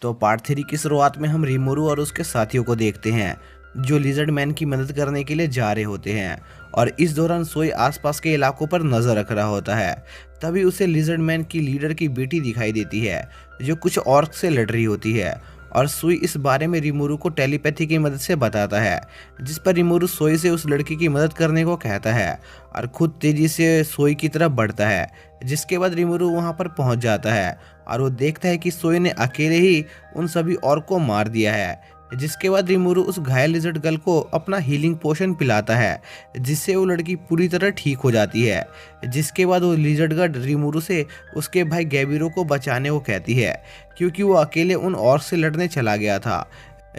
तो पार्ट 3 की शुरुआत में हम रिमोरू और उसके साथियों को देखते हैं जो लिजर्ड मैन की मदद करने के लिए जा रहे होते हैं और इस दौरान सोई आसपास के इलाकों पर नजर रख रहा होता है। तभी उसे लिजर्ड मैन की लीडर की बेटी दिखाई देती है जो कुछ ऑर्क से लड़ रही होती है और सोई इस बारे में रिमोरू को टेलीपैथी की मदद से बताता है, जिस पर रिमोरू सोई से उस लड़की की मदद करने को कहता है और खुद तेजी से सोई की तरफ बढ़ता है। जिसके बाद रिमोरू वहां पर पहुंच जाता है और वो देखता है कि सोई ने अकेले ही उन सभी ऑर्क को मार दिया है। जिसके बाद रिमोरू उस घायल लिजर्ड गर्ल को अपना हीलिंग पोशन पिलाता है जिससे वो लड़की पूरी तरह ठीक हो जाती है। जिसके बाद वो लिजर्ड गर्ल रिमोरू से उसके भाई गैबिरो को बचाने को कहती है क्योंकि वो अकेले उन ऑर्क से लड़ने चला गया था।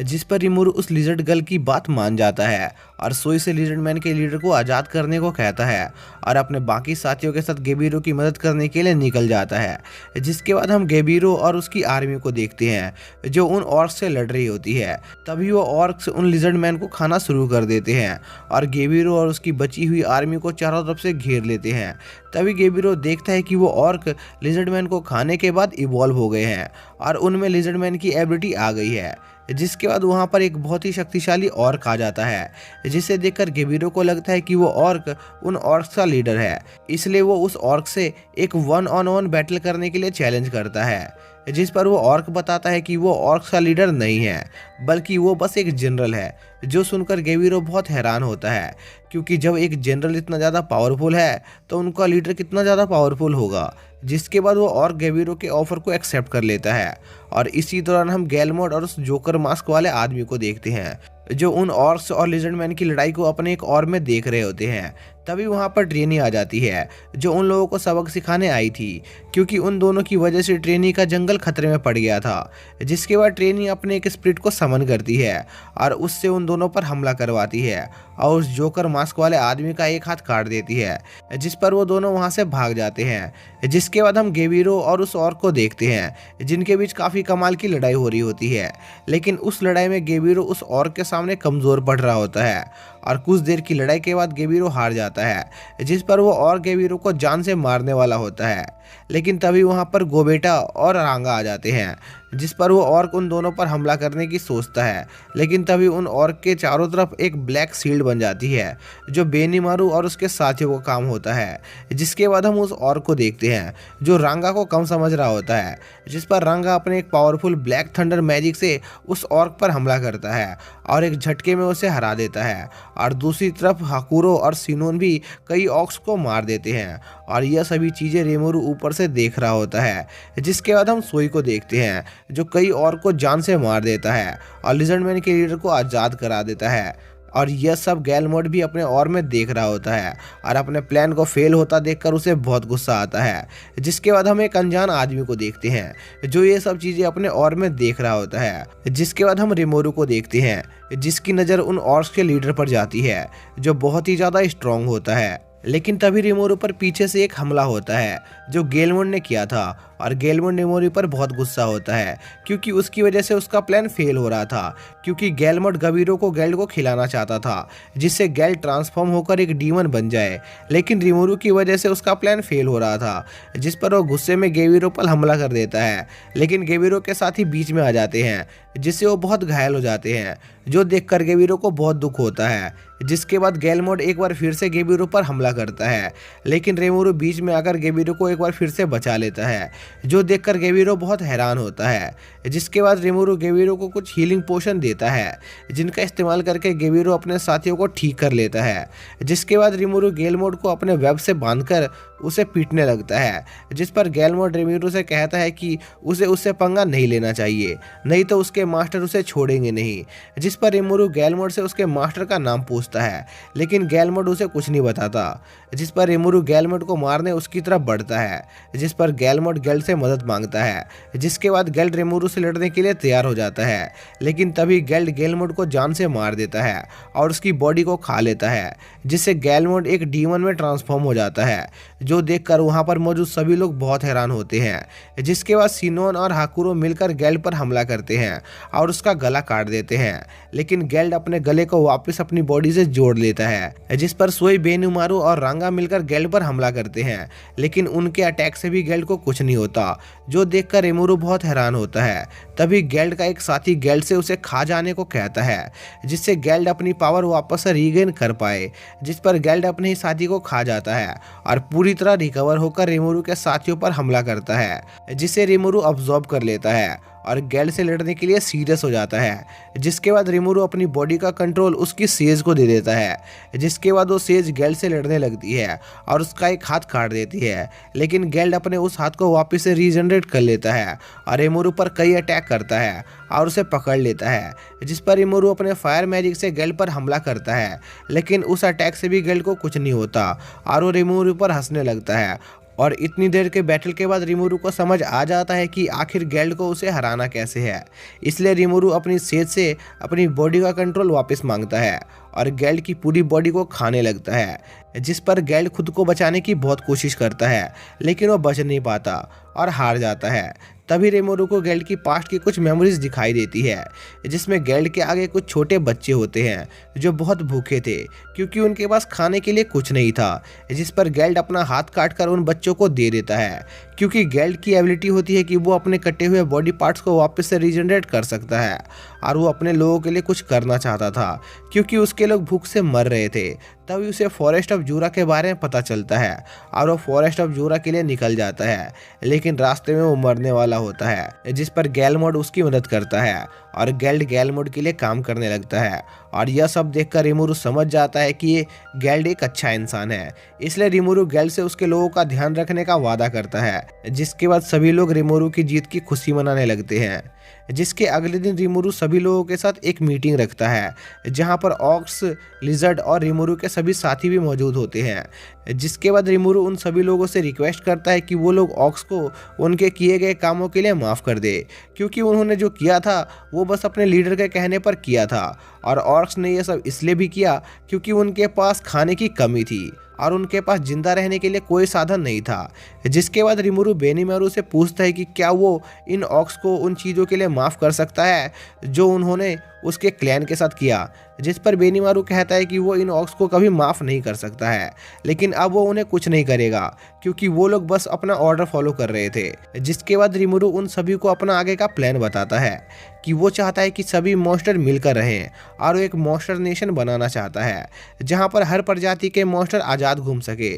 जिस पर रिमोरू उस लिजर्ड गर्ल की बात मान जाता है और सोई से लिजर्ड मैन के लीडर को आज़ाद करने को कहता है और अपने बाकी साथियों के साथ गेबिरो की मदद करने के लिए निकल जाता है। जिसके बाद हम गेबिरो और उसकी आर्मी को देखते हैं जो उन ऑर्क्स से लड़ रही होती है। तभी वो ऑर्क्स उन लिजर्ड मैन को खाना शुरू कर देते हैं और गेबिरो और उसकी बची हुई आर्मी को चारों तरफ से घेर लेते हैं। तभी गेबिरो देखता है कि वो ऑर्क लिजर्ड मैन को खाने के बाद इवॉल्व हो गए हैं और उनमें लिजर्ड मैन की एबिलिटी आ गई है। जिसके बाद वहां पर एक बहुत ही शक्तिशाली ऑर्क आ जाता है जिसे देखकर गेबिरो को लगता है कि वो ऑर्क उन ऑर्क्स का लीडर है, इसलिए वो उस ऑर्क से एक 1-on-1 बैटल करने के लिए चैलेंज करता है। जिस पर वो ऑर्क बताता है कि वो ऑर्क्स का लीडर नहीं है बल्कि वो बस एक जनरल है। जो सुनकर गेबिरो बहुत हैरान होता है क्योंकि जब एक जनरल इतना ज़्यादा पावरफुल है तो उनका लीडर कितना ज़्यादा पावरफुल होगा। जिसके बाद वो ऑर्क गेबिरो के ऑफर को एक्सेप्ट कर लेता है और इसी दौरान हम गैलमोड और उस जोकर मास्क वाले आदमी को देखते हैं जो उन ऑर्क्स और लिजर्ड मैन की लड़ाई को अपने एक और में देख रहे होते हैं। तभी वहां पर ट्रेनी आ जाती है जो उन लोगों को सबक सिखाने आई थी क्योंकि उन दोनों की वजह से ट्रेनी का जंगल खतरे में पड़ गया था। जिसके बाद ट्रेनी अपने एक स्पिरिट को समन करती है और उससे उन दोनों पर हमला करवाती है और उस जोकर मास्क वाले आदमी का एक हाथ काट देती है, जिस पर वो दोनों वहां से भाग जाते हैं। जिसके बाद हम गेबिरो और उस ऑर्क को देखते हैं जिनके बीच काफी कमाल की लड़ाई हो रही होती है, लेकिन उस लड़ाई में गेबिरो उस ऑर्क के सामने कमजोर पड़ रहा होता है और कुछ देर की लड़ाई के बाद गेबिरो हार जाता है। जिस पर वो और गेबिरो को जान से मारने वाला होता है, लेकिन तभी वहां पर गोबेटा और रांगा आ जाते हैं जिस पर वो ऑर्क उन दोनों पर हमला करने की सोचता है, लेकिन तभी उन ऑर्क के चारों तरफ एक ब्लैक शील्ड बन जाती है जो बेनीमारू और उसके साथियों को काम होता है। जिसके बाद हम उस ऑर्क को देखते हैं जो रांगा को कम समझ रहा होता है, जिस पर रांगा अपने एक पावरफुल ब्लैक थंडर मैजिक से उस ऑर्क पर हमला करता है और एक झटके में उसे हरा देता है। और दूसरी तरफ हाकुरो और सिनोन भी कई ऑर्क्स को मार देते हैं और यह सभी चीजें रिमोरू ऊपर से देख रहा होता है। जिसके बाद हम सोई को देखते हैं जो कई ऑर्क को जान से मार देता है और लिजर्ड मैन के लीडर को आज़ाद करा देता है। और यह सब गैलमोड भी अपने और में देख रहा होता है और अपने प्लान को फेल होता देखकर उसे बहुत गुस्सा आता है। जिसके बाद हम एक अनजान आदमी को देखते हैं जो ये सब चीज़ें अपने और में देख रहा होता है। जिसके बाद हम रिमोरू को देखते हैं जिसकी नज़र उन ऑर्क्स के लीडर पर जाती है जो बहुत ही ज़्यादा स्ट्रांग होता है। लेकिन तभी रिमोरू पर पीछे से एक हमला होता है जो गेलमोड ने किया था और गेलमोड रिमोरू पर बहुत गुस्सा होता है क्योंकि उसकी वजह से उसका प्लान फेल हो रहा था, क्योंकि गेलमोड गबीरो को गेल्ड को खिलाना चाहता था जिससे गेल्ड ट्रांसफॉर्म होकर एक डीमन बन जाए, लेकिन रिमोरू की वजह से उसका प्लान फेल हो रहा था। जिस पर वो गुस्से में गेबिरो पर हमला कर देता है, लेकिन गेबिरो के साथ ही बीच में आ जाते हैं जिससे वो बहुत घायल हो जाते हैं, जो देखकर गेबिरो को बहुत दुख होता है। जिसके बाद गैलमोड एक बार फिर से गेबिरो पर हमला करता है, लेकिन रिमोरू बीच में आकर गेबिरो को एक बार फिर से बचा लेता है, जो देखकर गेबिरो बहुत हैरान होता है। जिसके बाद रिमोरू गेबिरो को कुछ हीलिंग पोशन देता है जिनका इस्तेमाल करके गेबिरो अपने साथियों को ठीक कर लेता है। जिसके बाद रिमोरू गैलमोड को अपने वेब से बांधकर उसे पीटने लगता है, जिस पर गैलमोड रिमोरू से कहता है कि उसे उससे पंगा नहीं लेना चाहिए, नहीं तो उसके मास्टर उसे छोड़ेंगे नहीं। जिस पर रिमोरू गैलमोड से उसके मास्टर का नाम पूछता है, लेकिन गैलमोड उसे कुछ नहीं बताता। जिस पर रिमोरू गैलमोड को मारने उसकी तरफ बढ़ता है, जिस पर गैलमोड गेल्ड से मदद मांगता है। जिसके बाद गेल्ड रिमोरू से लड़ने के लिए तैयार हो जाता है, लेकिन तभी गेल्ड गैलमोड को जान से मार देता है और उसकी बॉडी को खा लेता है, जिससे गैलमोड एक डीमन में ट्रांसफॉर्म हो जाता है जो देखकर वहां पर मौजूद सभी लोग बहुत हैरान होते हैं। जिसके बाद सिनोन और हाकुरो मिलकर गेल्ड पर हमला करते हैं और उसका गला काट देते हैं, लेकिन गेल्ड अपने गले को वापस अपनी बॉडी से जोड़ लेता है। जिस पर सोई, बेनुमारू और रांगा मिलकर गेल्ड पर हमला करते हैं, लेकिन उनके अटैक से भी गेल्ड को कुछ नहीं होता, जो देखकर रीमुरू बहुत हैरान होता है। तभी गेल्ड का एक साथी गेल्ड से उसे खा जाने को कहता है, जिससे गेल्ड अपनी पावर वापस से रीगेन कर पाए। जिस पर गेल्ड अपने ही साथी को खा जाता है और पूरी तरह रिकवर होकर रीमुरू के साथियों पर हमला करता है, जिसे रीमुरू अब्सॉर्ब कर लेता है और गेल्ड से लड़ने के लिए सीरियस हो जाता है। जिसके बाद रीमुरू अपनी बॉडी का कंट्रोल उसकी सेज को दे देता है, जिसके बाद वो सेज गेल्ड से लड़ने लगती है और उसका एक हाथ काट देती है, लेकिन गेल्ड अपने उस हाथ को वापस से रीजनरेट कर लेता है और रीमुरू पर कई अटैक करता है और उसे पकड़ लेता है। जिस पर रीमुरू अपने फायर मैजिक से गेल्ड पर हमला करता है, लेकिन उस अटैक से भी गेल्ड को कुछ नहीं होता और वो रीमुरू पर हंसने लगता है। और इतनी देर के बैटल के बाद रीमुरू को समझ आ जाता है कि आखिर गेल्ड को उसे हराना कैसे है। इसलिए रीमुरू अपनी सेज से अपनी बॉडी का कंट्रोल वापस मांगता है और गेल्ड की पूरी बॉडी को खाने लगता है। जिस पर गेल्ड खुद को बचाने की बहुत कोशिश करता है, लेकिन वो बच नहीं पाता और हार जाता है। तभी रीमुरू को गेल्ड की पास्ट की कुछ मेमोरीज दिखाई देती है, जिसमें गेल्ड के आगे कुछ छोटे बच्चे होते हैं जो बहुत भूखे थे क्योंकि उनके पास खाने के लिए कुछ नहीं था। जिस पर गेल्ड अपना हाथ काटकर उन बच्चों को दे देता है, क्योंकि गेल्ड की एबिलिटी होती है कि वो अपने कटे हुए बॉडी पार्ट्स को वापस से रीजनरेट कर सकता है और वो अपने लोगों के लिए कुछ करना चाहता था क्योंकि उसके लोग भूख से मर रहे थे। तभी उसे फॉरेस्ट ऑफ जूरा के बारे में पता चलता है और वो फॉरेस्ट ऑफ जूरा के लिए निकल जाता है, लेकिन रास्ते में वो मरने वाला होता है। जिस पर गैलमोड उसकी मदद करता है और गेल्ड गैलमोड के लिए काम करने लगता है और यह सब देखकर रीमुरू समझ जाता है कि ये गेल्ड एक अच्छा इंसान है। इसलिए रीमुरू गेल्ड से उसके लोगों का ध्यान रखने का वादा करता है, जिसके बाद सभी लोग रीमुरू की जीत की खुशी मनाने लगते हैं। जिसके अगले दिन रीमुरू सभी लोगों के साथ एक मीटिंग रखता है, जहां पर ऑक्स, लिजर्ड और रीमुरू के सभी साथी भी मौजूद होते हैं। जिसके बाद रीमुरू उन सभी लोगों से रिक्वेस्ट करता है कि वो लोग ऑक्स को उनके किए गए कामों के लिए माफ़ कर दे, क्योंकि उन्होंने जो किया था वो बस अपने लीडर के कहने पर किया था और ऑक्स ने यह सब इसलिए भी किया क्योंकि उनके पास खाने की कमी थी और उनके पास जिंदा रहने के लिए कोई साधन नहीं था। जिसके बाद रीमुरू बेनीमारू से पूछता है कि क्या वो इन ऑक्स को उन चीज़ों के लिए माफ़ कर सकता है जो उन्होंने उसके क्लैन के साथ किया। जिस पर बेनीमारू कहता है कि वो इन ऑक्स को कभी माफ़ नहीं कर सकता है, लेकिन अब वो उन्हें कुछ नहीं करेगा क्योंकि वो लोग बस अपना ऑर्डर फॉलो कर रहे थे। जिसके बाद रीमुरू उन सभी को अपना आगे का प्लान बताता है कि वो चाहता है कि सभी मॉन्स्टर मिलकर रहें और वो एक मॉन्स्टर नेशन बनाना चाहता है जहां पर हर प्रजाति के मॉन्स्टर आज़ाद घूम सके।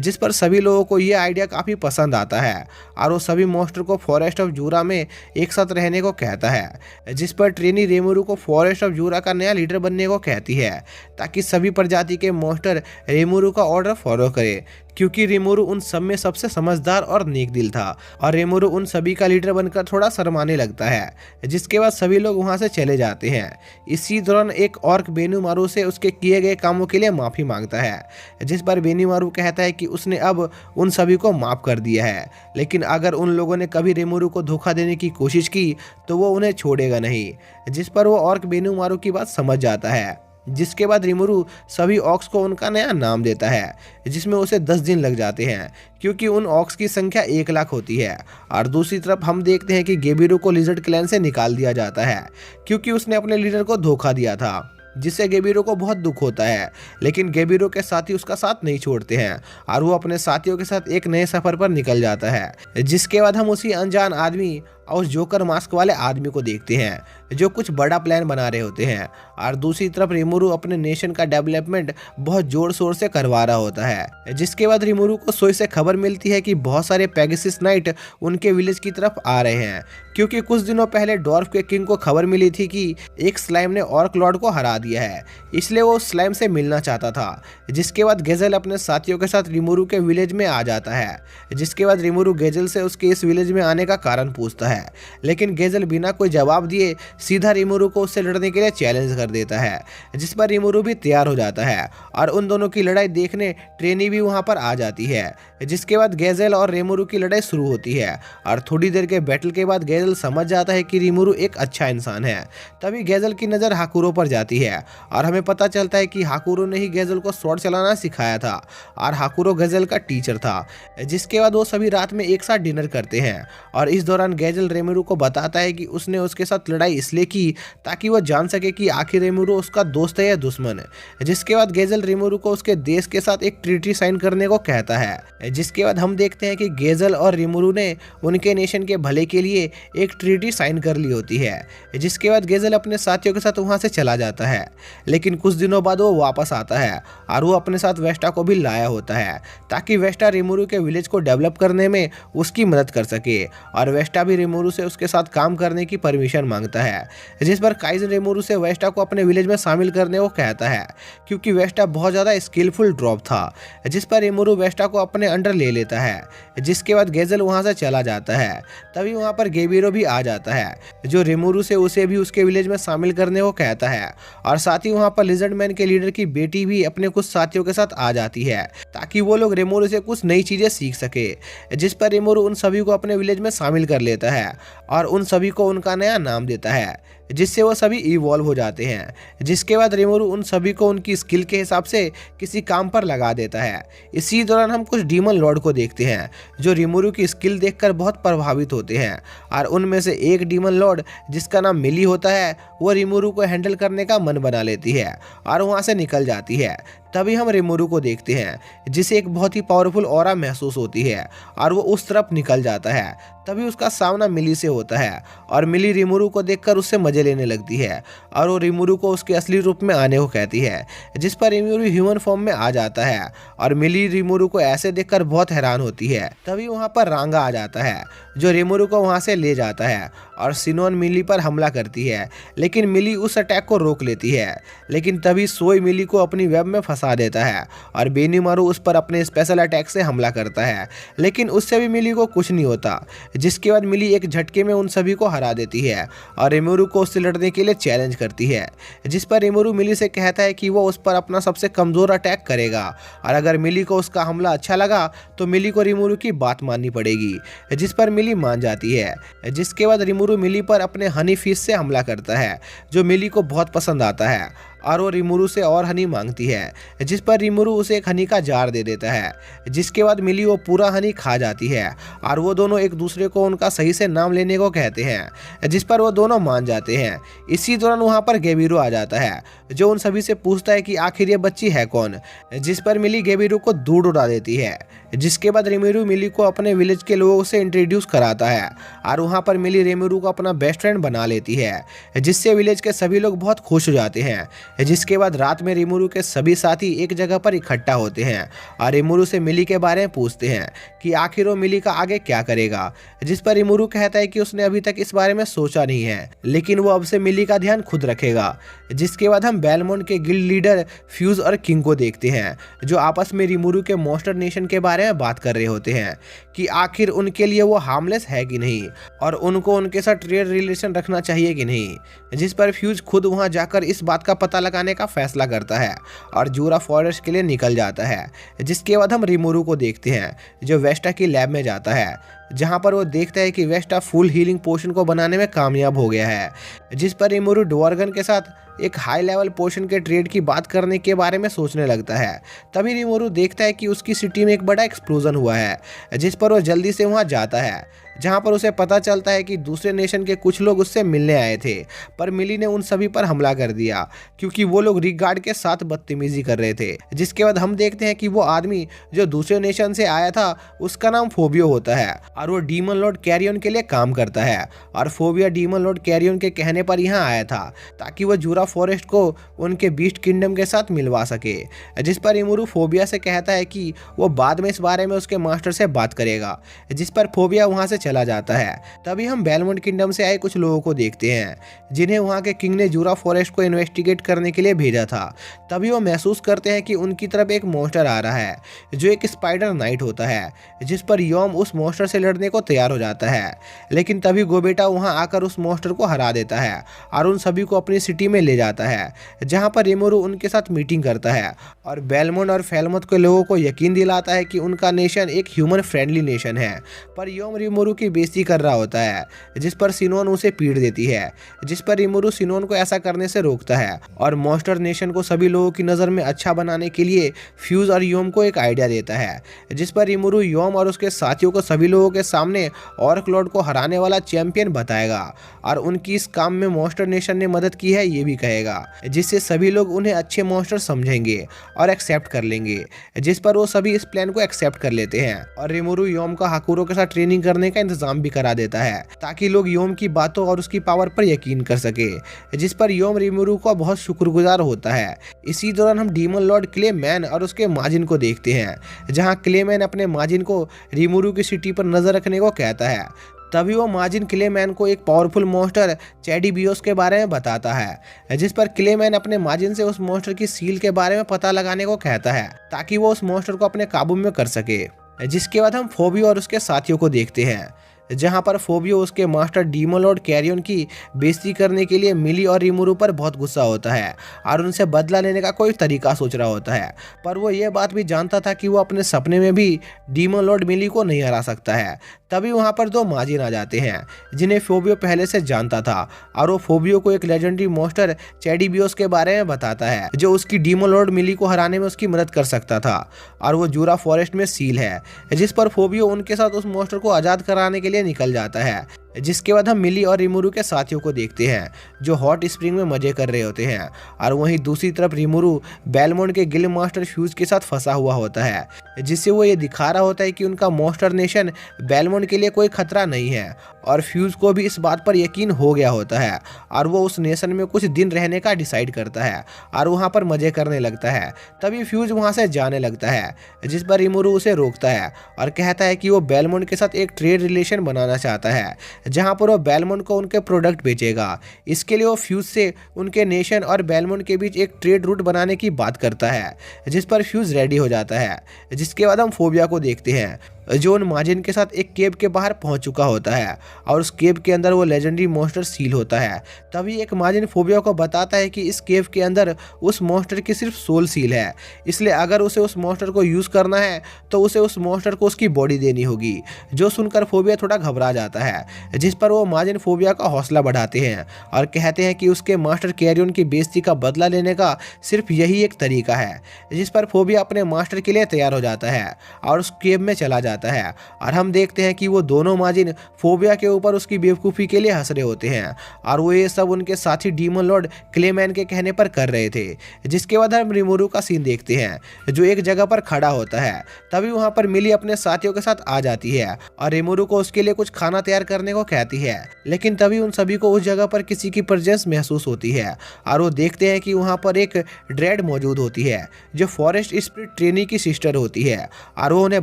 जिस पर सभी लोगों को ये आइडिया काफ़ी पसंद आता है और वो सभी मॉन्स्टर को फॉरेस्ट ऑफ जूरा में एक साथ रहने को कहता है। जिस पर ट्रेनी रीमुरू को फॉरेस्ट ऑफ जूरा का नया लीडर बनने को कहती है ताकि सभी प्रजाति के मॉन्स्टर रीमुरू का ऑर्डर फॉलो करे, क्योंकि रीमुरू उन सब में सबसे समझदार और नेक दिल था और रीमुरू उन सभी का लीडर बनकर थोड़ा शर्माने लगता है। जिसके बाद सभी लोग वहां से चले जाते हैं। इसी दौरान एक ऑर्क बेनीमारू से उसके किए गए कामों के लिए माफ़ी मांगता है, जिस पर बेनीमारू कहता है कि उसने अब उन सभी को माफ़ कर दिया है, लेकिन अगर उन लोगों ने कभी रीमुरू को धोखा देने की कोशिश की तो वो उन्हें छोड़ेगा नहीं। जिस पर वो ऑर्क बेनीमारू की बात समझ जाता है। जिसके बाद रीमुरू सभी ऑक्स को उनका नया नाम देता है, जिसमें उसे 10 दिन लग जाते हैं क्योंकि उन ऑक्स की संख्या 1 लाख होती है। और दूसरी तरफ हम देखते हैं कि गेबिरो को लिजर्ड क्लैन से निकाल दिया जाता है क्योंकि उसने अपने लीडर को धोखा दिया था, जिससे गेबिरो को बहुत दुख होता है। लेकिन गेबिरो के साथी उसका साथ नहीं छोड़ते हैं और वो अपने साथियों के साथ एक नए सफर पर निकल जाता है। जिसके बाद हम उसी अनजान आदमी और उस जोकर मास्क वाले आदमी को देखते हैं जो कुछ बड़ा प्लान बना रहे होते हैं और दूसरी तरफ रीमुरू अपने नेशन का डेवलपमेंट बहुत जोर शोर से करवा रहा होता है। जिसके बाद रीमुरू को सोई से खबर मिलती है कि बहुत सारे पेगासस नाइट उनके विलेज की तरफ आ रहे हैं, क्योंकि कुछ दिनों पहले डॉर्फ के किंग को खबर मिली थी कि एक स्लाइम ने ऑर्क लॉर्ड को हरा दिया है, इसलिए वो स्लाइम से मिलना चाहता था। जिसके बाद गेजल अपने साथियों के साथ रीमुरू के विलेज में आ जाता है। जिसके बाद रीमुरू गेजल से उसके इस विलेज में आने का कारण पूछता है, है, लेकिन गेजल बिना कोई जवाब दिए सीधा रिमोरू को उससे लड़ने के लिए चैलेंज कर देता है, जिस पर रिमोरू भी तैयार हो जाता है और उन दोनों की लड़ाई देखने ट्रेनी भी वहां पर आ जाती है। जिसके बाद गेजल और रिमोरू की लड़ाई शुरू होती है और थोड़ी देर के बैटल के बाद गेजल समझ जाता है कि रिमोरू एक अच्छा इंसान है। तभी गेजल की नज़र हाकुरो पर जाती है और हमें पता चलता है कि हाकुरो ने ही गेजल को स्वॉर्ड चलाना सिखाया था और हाकुरो गेजल का टीचर था। जिसके बाद वो सभी रात में एक साथ डिनर करते हैं और इस दौरान गेजल रिमोरू को बताता है कि उसने उसके साथ लड़ाई इसलिए की ताकि वो जान सके कि आखिर रिमोरू उसका दोस्त है या दुश्मन है। जिसके बाद गेजल रिमोरू को उसके देश के साथ एक ट्रीटी साइन करने को कहता है। जिसके बाद हम देखते हैं कि गेजल और रिमोरू ने उनके नेशन के भले के लिए एक ट्रीटी साइन कर ली होती है। जिसके बाद गेजल अपने साथियों के साथ वहां से चला जाता है, लेकिन कुछ दिनों बाद वो वापस आता है और वो अपने साथ वेस्टा को भी लाया होता है ताकि वेस्टा रिमोरू के विलेज को डेवलप करने में उसकी मदद कर सके और वेस्टा भी रिमोरू से उसके साथ काम करने की परमिशन मांगता है। जिस पर काइजन रिमोरू से वेस्टा को अपने विलेज में शामिल करने को कहता है क्योंकि वेस्टा बहुत ज़्यादा स्किलफुल ड्रॉप था। जिस पर रिमोरू वेस्टा को अपने अंडर ले लेता है। जिसके बाद गेजल वहां से चला जाता है। तभी वहां पर गेबिरो भी आ जाता है जो रिमोरू से उसे भी उसके विलेज में शामिल करने को कहता है और साथ ही वहां पर लिजर्ड मैन के लीडर की बेटी भी अपने कुछ साथियों के साथ आ जाती है ताकि वो लोग रिमोरू से कुछ नई चीजें सीख सके। जिस पर रिमोरू उन सभी को अपने विलेज में शामिल कर लेता है और उन सभी को उनका नया नाम देता है जिससे वो सभी इवॉल्व हो जाते हैं। जिसके बाद रिमोरू उन सभी को उनकी स्किल के हिसाब से किसी काम पर लगा देता है। इसी दौरान हम कुछ डीमन लॉर्ड को देखते हैं जो रिमोरू की स्किल देखकर बहुत प्रभावित होते हैं और उनमें से एक डीमन लॉर्ड जिसका नाम मिली होता है वो रिमोरू को हैंडल करने का मन बना लेती है और वहाँ से निकल जाती है। तभी हम रिमोरू को देखते हैं जिसे एक बहुत ही पावरफुल ऑरा महसूस होती है और वो उस तरफ निकल जाता है। तभी उसका सामना मिली से होता है और मिली रिमोरू को देखकर उससे मजे लेने लगती है और वो रिमोरू को उसके असली रूप में आने को कहती है। जिस पर रिमोरू ह्यूमन फॉर्म में आ जाता है और मिली रिमोरू को ऐसे देखकर बहुत हैरान होती है। तभी वहाँ पर रांगा आ जाता है जो रिमोरू को वहाँ से ले जाता है और सिनोन मिली पर हमला करती है, लेकिन मिली उस अटैक को रोक लेती है। लेकिन तभी सोई मिली को अपनी वेब में फंसा देता है और बेनीमारू उस पर अपने स्पेशल अटैक से हमला करता है, लेकिन उससे भी मिली को कुछ नहीं होता। जिसके बाद मिली एक झटके में उन सभी को हरा देती है और रिमोरू को उससे लड़ने के लिए चैलेंज करती है। जिस पर रिमोरू मिली से कहता है कि वो उस पर अपना सबसे कमजोर अटैक करेगा और अगर मिली को उसका हमला अच्छा लगा तो मिली को रिमोरू की बात माननी पड़ेगी। जिस पर मिली मान जाती है। जिसके बाद रिमोरू मिली पर अपने हनी फिश से हमला करता है जो मिली को बहुत पसंद आता है और वो रिमोरू से और हनी मांगती है। जिस पर रिमोरू उसे एक हनी का जार दे देता है। जिसके बाद मिली वो पूरा हनी खा जाती है और वो दोनों एक दूसरे को उनका सही से नाम लेने को कहते हैं, जिस पर वो दोनों मान जाते हैं। इसी दौरान वहाँ पर गेबिरो आ जाता है जो उन सभी से पूछता है कि आखिर ये बच्ची है कौन। जिस पर मिली गेबिरो को दूर उड़ा देती है। जिसके बाद रिमोरू मिली को अपने विलेज के लोगों से इंट्रोड्यूस कराता है और वहाँ पर मिली रिमोरू को अपना बेस्ट फ्रेंड बना लेती है, जिससे विलेज के सभी लोग बहुत खुश हो जाते हैं। जिसके बाद रात में रिमोरू के सभी साथी एक जगह पर इकट्ठा होते हैं और रिमोरू से मिली के बारे में पूछते हैं कि आखिर वो मिली का आगे क्या करेगा। जिस पर रिमोरू कहता है कि उसने अभी तक इस बारे में सोचा नहीं है, लेकिन वो अब से मिली का ध्यान खुद रखेगा। जिसके बाद हम बेलमोंड के गिल्ड लीडर फ्यूज और किंग को देखते हैं जो आपस में रिमोरू के मॉन्स्टर नेशन के बारे में बात कर रहे होते हैं कि आखिर उनके लिए वो हार्मलेस है कि नहीं और उनको उनके साथ ट्रेड रिलेशन रखना चाहिए कि नहीं। जिस पर फ्यूज खुद वहां जाकर इस बात का पता लगाने का फैसला करता है और जूरा फॉरेस्ट के लिए निकल जाता है। जिसके बाद हम रिमोरू को देखते हैं जो वेस्टा की लैब में जाता है जहां पर वो देखता है कि वेस्टा फुल हीलिंग पोशन को बनाने में कामयाब हो गया है। जिस पर रिमोरू डवर्गन के साथ एक हाई लेवल पोशन के ट्रेड की बात करने के बारे में सोचने लगता है। तभी रिमोरू देखता है कि उसकी सिटी में एक बड़ा एक्सप्लोजन हुआ है, जिस पर वो जल्दी से वहां जाता है जहां पर उसे पता चलता है कि दूसरे नेशन के कुछ लोग उससे मिलने आए थे, पर मिली ने उन सभी पर हमला कर दिया क्योंकि वो लोग रिक गार्ड के साथ बदतमीजी कर रहे थे। जिसके बाद हम देखते हैं कि वो आदमी जो दूसरे नेशन से आया था उसका नाम फोबियो होता है और वो डीमन लॉर्ड कैरियन के लिए काम करता है और फोबिया डीमन लॉर्ड कैरियन के कहने पर यहाँ आया था ताकि वो जूरा फॉरेस्ट को उनके बीस्ट किंगडम के साथ मिलवा सके। जिस पर रिमोरू फोबिया से कहता है कि वो बाद में इस बारे में उसके मास्टर से बात करेगा। जिस पर फोबिया वहाँ से चला जाता है। तभी हम बेलमोंड किंगडम से आए कुछ लोगों को देखते हैं जिन्हें वहाँ के किंग ने जूरा फॉरेस्ट को इन्वेस्टिगेट करने के लिए भेजा था। तभी वो महसूस करते हैं कि उनकी तरफ एक मॉन्स्टर आ रहा है जो एक स्पाइडर नाइट होता है, जिस पर योम उस मॉन्स्टर से लड़ने को तैयार हो जाता है। लेकिन तभी गोबेटा वहाँ आकर उस मॉन्स्टर को हरा देता है और उन सभी को अपनी सिटी में ले जाता है, जहाँ पर रिमोरू उनके साथ मीटिंग करता है और बेलमोंड और फेलमोथ के लोगों को यकीन दिलाता है कि उनका नेशन एक ह्यूमन फ्रेंडली नेशन है। पर योम रिमोरू की बेइज्जती कर रहा होता है, जिस पर सिनोन उसे पीट देती है, जिस पर रिमोरू सिनोन को ऐसा करने से रोकता है और मॉन्स्टर नेशन को सभी लोगों की नज़र में अच्छा बनाने के लिए फ्यूज और योम को एक आइडिया देता है, जिस पर रिमोरू योम और उसके साथियों को सभी लोगों के सामने ऑर्क लॉर्ड को हराने वाला चैंपियन बताएगा और उनकी इस काम में मॉन्स्टर नेशन ने मदद की है ये भी कहेगा, जिससे सभी लोग उन्हें अच्छे मॉन्स्टर समझेंगे और एक्सेप्ट कर लेंगे, जिस पर वो सभी इस प्लान को एक्सेप्ट कर लेते हैं और रिमोरू योम का हाकुरो के साथ ट्रेनिंग करने का इंतजाम भी करा देता है ताकि लोग योम की बातों और उसकी पावर पर यकीन कर सके, जिस पर योम रिमोरू का बहुत शुक्रगुजार होता है। इसी दौरान हम डीमन लॉर्ड क्लेमैन और उसके माजिन को देखते हैं, जहां क्लेमैन अपने माजिन को रिमोरू की सिटी पर नजर रखने को कहता है। तभी वो माजिन क्लेमैन को एक पावरफुल मॉन्स्टर चैडीबियोस के बारे में बताता है, जिस पर क्लेमैन अपने माजिन से उस मॉन्स्टर की सील के बारे में पता लगाने को कहता है ताकि वो उस मॉन्स्टर को अपने काबू में कर सके। जिसके बाद हम फोबियो और उसके साथियों को देखते हैं, जहां पर फोबियो उसके मास्टर डीमन लॉर्ड कैरियन की बेइज्जती करने के लिए मिली और रिमोरू पर बहुत गुस्सा होता है और उनसे बदला लेने का कोई तरीका सोच रहा होता है। पर वो ये बात भी जानता था कि वो अपने सपने में भी डीमन लॉर्ड मिली को नहीं हरा सकता है। तभी वहां पर दो माजिन आ जाते हैं जिन्हें फोबियो पहले से जानता था और वो फोबियो को एक लेजेंडरी मॉन्स्टर चैडीबियोस के बारे में बताता है जो उसकी डीमन लॉर्ड मिली को हराने में उसकी मदद कर सकता था और वो जूरा फॉरेस्ट में सील है, जिस पर फोबियो उनके साथ उस मॉन्स्टर को आजाद कराने के लिए निकल जाता है। जिसके बाद हम मिली और रिमोरू के साथियों को देखते हैं जो हॉट स्प्रिंग में मजे कर रहे होते हैं और वहीं दूसरी तरफ रिमोरू बेलमोंड के गिल्ड मास्टर फ्यूज के साथ फंसा हुआ होता है, जिससे वो ये दिखा रहा होता है कि उनका मॉन्स्टर नेशन बेलमोंड के लिए कोई खतरा नहीं है और फ्यूज को भी इस बात पर यकीन हो गया होता है और वो उस नेशन में कुछ दिन रहने का डिसाइड करता है और वहाँ पर मजे करने लगता है। तभी फ्यूज वहाँ से जाने लगता है, जिस पर रिमोरू उसे रोकता है और कहता है कि वो बेलमोंड के साथ एक ट्रेड रिलेशन बनाना चाहता है जहां पर वो बेलमोंड को उनके प्रोडक्ट बेचेगा। इसके लिए वो फ्यूज से उनके नेशन और बेलमोंड के बीच एक ट्रेड रूट बनाने की बात करता है, जिस पर फ्यूज रेडी हो जाता है। जिसके बाद हम फोबिया को देखते हैं जो उन माजिन के साथ एक केव के बाहर पहुंच चुका होता है और उस केव के अंदर वो लेजेंडरी मॉन्स्टर सील होता है। तभी एक माजिन फोबिया को बताता है कि इस केव के अंदर उस मॉन्स्टर की सिर्फ सोल सील है, इसलिए अगर उसे उस मॉन्स्टर को यूज़ करना है तो उसे उस मॉन्स्टर को उसकी बॉडी देनी होगी। जो सुनकर फोबिया थोड़ा घबरा जाता है, जिस पर वो माजिन फोबिया का हौसला बढ़ाते हैं और कहते हैं कि उसके मास्टर कैरियन की बेइज्जती का बदला लेने का सिर्फ यही एक तरीका है। जिस पर फोबिया अपने मास्टर के लिए तैयार हो जाता है और उस केव में चला जाता है और हम देखते हैं कि वो दोनों माजिन फोबिया के ऊपर उसकी बेवकूफ़ी के लिए हंस रहे होते हैं और वो ये सब उनके साथी डीमन लॉर्ड क्लेमैन के कहने पर कर रहे थे। जिसके बाद हम रिमोरू का सीन देखते हैं जो एक जगह पर खड़ा होता है। तभी वहां पर मिली अपने साथियों के साथ आ जाती है और रिमोरू को उसके लिए कुछ खाना तैयार करने को कहती है, लेकिन तभी उन सभी को उस जगह पर किसी की प्रेजेंस महसूस होती है और वो देखते हैं कि वहां पर एक ड्रेड मौजूद होती है जो फॉरेस्ट स्पिरिट ट्रेनी की सिस्टर होती है और वो उन्हें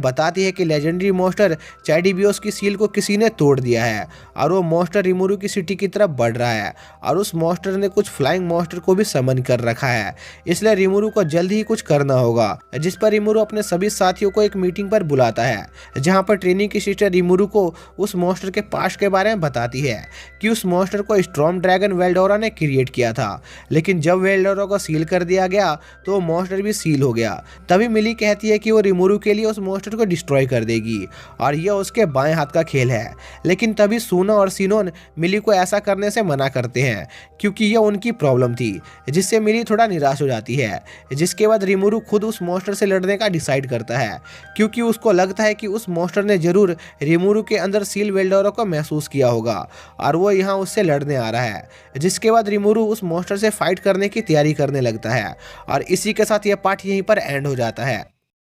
बताती है कि लेजेंडरी मॉन्स्टर चैडीबियोस की सील को किसी ने तोड़ दिया है और वो मॉन्स्टर रिमोरू की सिटी की तरफ बढ़ रहा है और उस मॉन्स्टर ने कुछ फ्लाइंग मॉन्स्टर को भी समन कर रखा है, इसलिए रिमोरू को जल्द ही कुछ करना होगा। जिस पर रिमोरू अपने सभी साथियों को एक मीटिंग पर बुलाता है जहां पर ट्रेनी की सिस्टर रिमोरू को उस मॉन्स्टर के पास्ट के बारे में बताती है कि उस मॉन्स्टर को स्टॉर्म ड्रैगन वेल्डोरा ने क्रिएट किया था, लेकिन जब वेल्डोरा को सील कर दिया गया तो वो मॉन्स्टर भी सील हो गया। तभी मिली कहती है कि वो रिमोरू के लिए उस मॉन्स्टर को डिस्ट्रॉय कर देगी और यह उसके बाएं हाथ का खेल है, लेकिन तभी सूना और सिनोन मिली को ऐसा करने से मना करते हैं क्योंकि यह उनकी प्रॉब्लम थी, जिससे मिली थोड़ा निराश हो जाती है। जिसके बाद रिमोरू खुद उस मॉन्स्टर से लड़ने का डिसाइड करता है क्योंकि उसको लगता है कि उस मॉन्स्टर ने जरूर रिमोरू के अंदर सील वेल्डोरा को महसूस किया होगा और वो यहाँ उससे लड़ने आ रहा है। जिसके बाद रिमोरू उस मॉन्स्टर से फाइट करने की तैयारी करने लगता है और इसी के साथ यह पार्ट यहीं पर एंड हो जाता है।